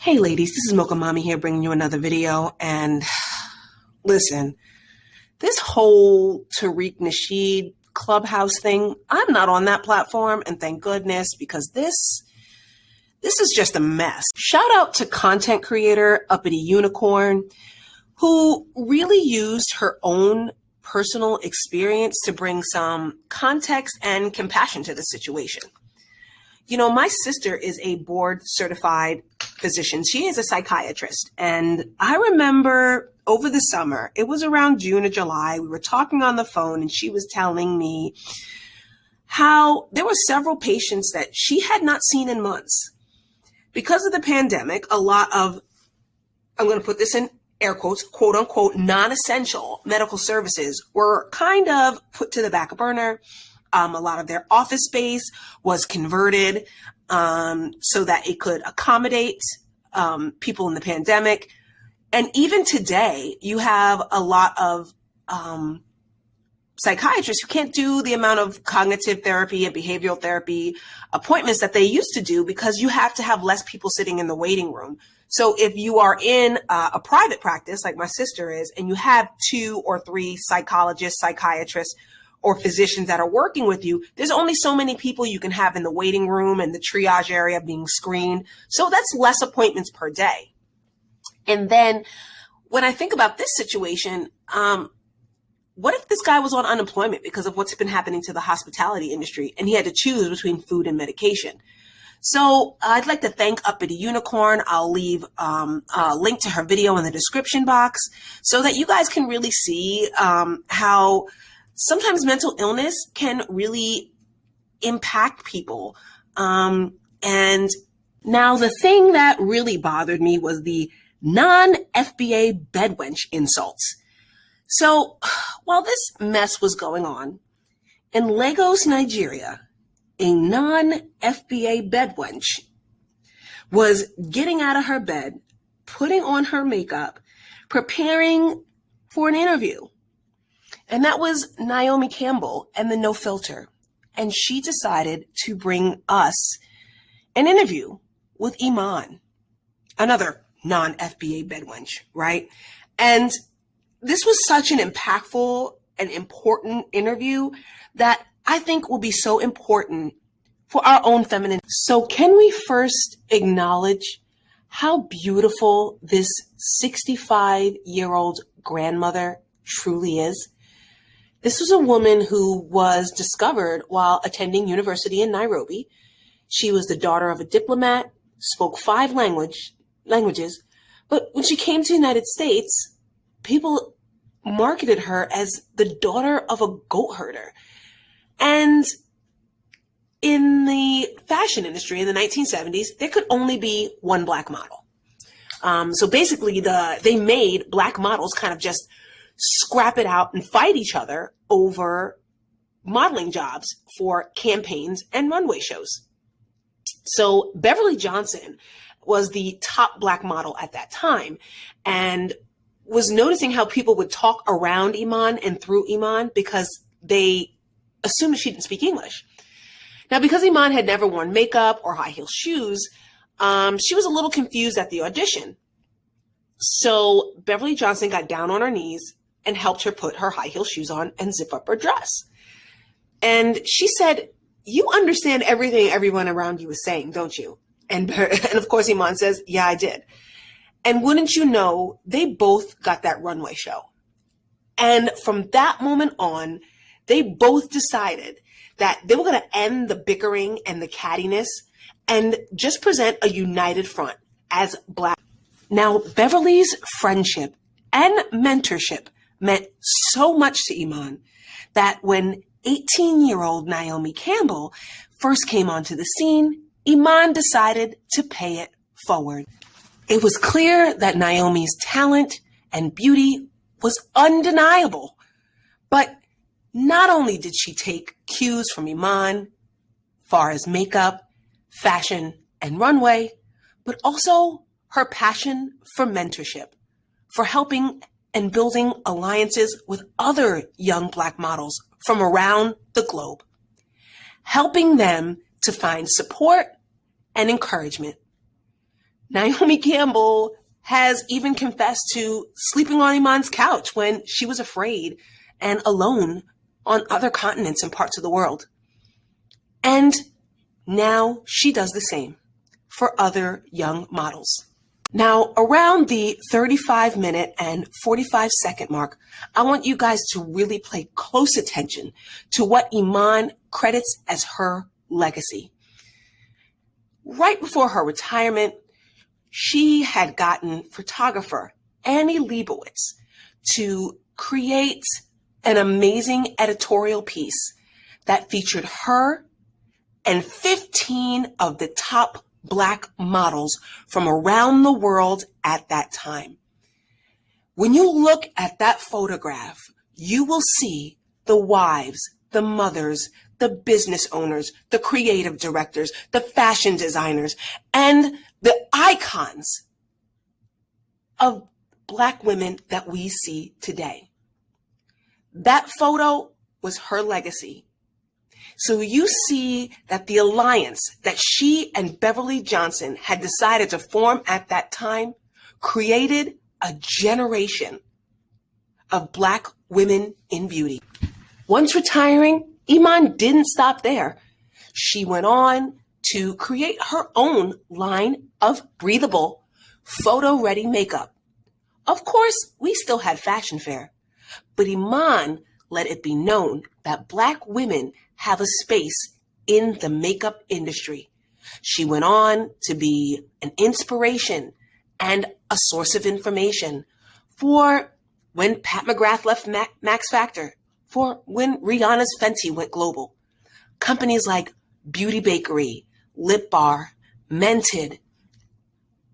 Hey ladies, this is Mocha Mommy here bringing you another video. And listen, this whole Tariq Nasheed Clubhouse thing, I'm not on that platform, and thank goodness, because this is just a mess. Shout out to content creator Uppity Unicorn, who really used her own personal experience to bring some context and compassion to the situation. You know, my sister is a board certified physician. She is a psychiatrist. And I remember over the summer, it was around June or July, we were talking on the phone and she was telling me how there were several patients that she had not seen in months. Because of the pandemic, a lot of, I'm going to put this in air quotes, quote unquote, non-essential medical services were kind of put to the back burner. A lot of their office space was converted so that it could accommodate people in the pandemic. And even today, you have a lot of psychiatrists who can't do the amount of cognitive therapy and behavioral therapy appointments that they used to do because you have to have less people sitting in the waiting room. So if you are in a private practice, like my sister is, and you have 2 or 3 psychologists, psychiatrists, or physicians that are working with you, there's only so many people you can have in the waiting room and the triage area being screened. So that's less appointments per day. And then when I think about this situation, what if this guy was on unemployment because of what's been happening to the hospitality industry and he had to choose between food and medication? So I'd like to thank Uppity Unicorn. I'll leave a link to her video in the description box so that you guys can really see how sometimes mental illness can really impact people. And now the thing that really bothered me was the non-FBA bedwench insults. So while this mess was going on, in Lagos, Nigeria, a non-FBA bedwench was getting out of her bed, putting on her makeup, preparing for an interview. And that was Naomi Campbell and the No Filter. And she decided to bring us an interview with Iman, another non-FBA bedwench, right? And this was such an impactful and important interview that I think will be so important for our own feminine. So can we first acknowledge how beautiful this 65-year-old grandmother truly is? This was a woman who was discovered while attending university in Nairobi. She was the daughter of a diplomat, spoke 5 languages, but when she came to the United States, people marketed her as the daughter of a goat herder. And in the fashion industry in the 1970s, there could only be one black model. So basically they made black models kind of just scrap it out and fight each other over modeling jobs for campaigns and runway shows. So Beverly Johnson was the top black model at that time and was noticing how people would talk around Iman and through Iman because they assumed she didn't speak English. Now, because Iman had never worn makeup or high heel shoes, she was a little confused at the audition. So Beverly Johnson got down on her knees and helped her put her high heel shoes on and zip up her dress. And she said, "You understand everything everyone around you is saying, don't you?" And of course, Iman says, "Yeah, I did." And wouldn't you know, they both got that runway show. And from that moment on, they both decided that they were going to end the bickering and the cattiness and just present a united front as black. Now, Beverly's friendship and mentorship meant so much to Iman that when 18-year-old Naomi Campbell first came onto the scene, Iman decided to pay it forward. It was clear that Naomi's talent and beauty was undeniable. But not only did she take cues from Iman, far as makeup, fashion, and runway, but also her passion for mentorship, for helping and building alliances with other young black models from around the globe, helping them to find support and encouragement. Naomi Campbell has even confessed to sleeping on Iman's couch when she was afraid and alone on other continents and parts of the world. And now she does the same for other young models. Now, around the 35-minute and 45-second mark, I want you guys to really pay close attention to what Iman credits as her legacy. Right before her retirement, she had gotten photographer Annie Leibovitz to create an amazing editorial piece that featured her and 15 of the top Black models from around the world at that time. When you look at that photograph, you will see the wives, the mothers, the business owners, the creative directors, the fashion designers, and the icons of Black women that we see today. That photo was her legacy. So you see that the alliance that she and Beverly Johnson had decided to form at that time created a generation of Black women in beauty. Once retiring, Iman didn't stop there. She went on to create her own line of breathable, photo-ready makeup. Of course, we still had fashion fair, but Iman let it be known that Black women have a space in the makeup industry. She went on to be an inspiration and a source of information for when Pat McGrath left Max Factor, for when Rihanna's Fenty went global. Companies like Beauty Bakery, Lip Bar, Mented,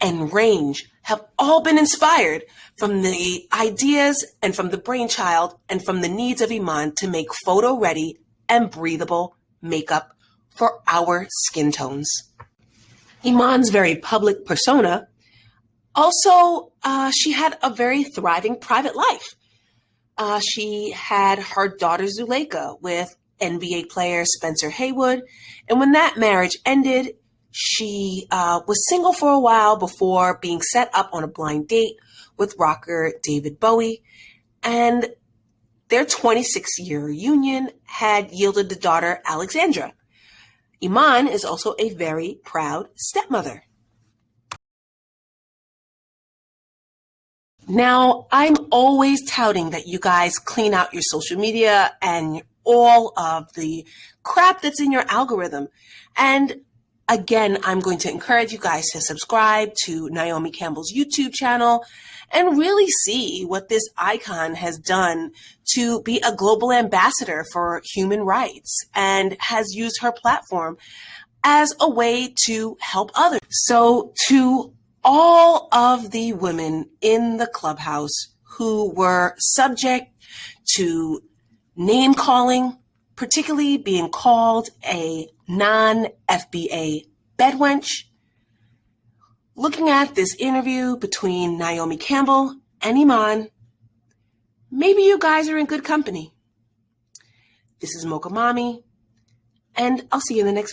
and Range have all been inspired from the ideas and from the brainchild and from the needs of Iman to make photo-ready and breathable makeup for our skin tones. Iman's very public persona also, she had a very thriving private life. She had her daughter Zuleika with NBA player Spencer Haywood, and when that marriage ended, she was single for a while before being set up on a blind date with rocker David Bowie, and their 26-year union had yielded the daughter Alexandra. Iman is also a very proud stepmother. Now, I'm always touting that you guys clean out your social media and all of the crap that's in your algorithm. And again, I'm going to encourage you guys to subscribe to Naomi Campbell's YouTube channel and really see what this icon has done to be a global ambassador for human rights and has used her platform as a way to help others. So to all of the women in the clubhouse who were subject to name calling, particularly being called a non-FBA bedwench, looking at this interview between Naomi Campbell and Iman, maybe you guys are in good company. This is Mocha Mommy, and I'll see you in the next video.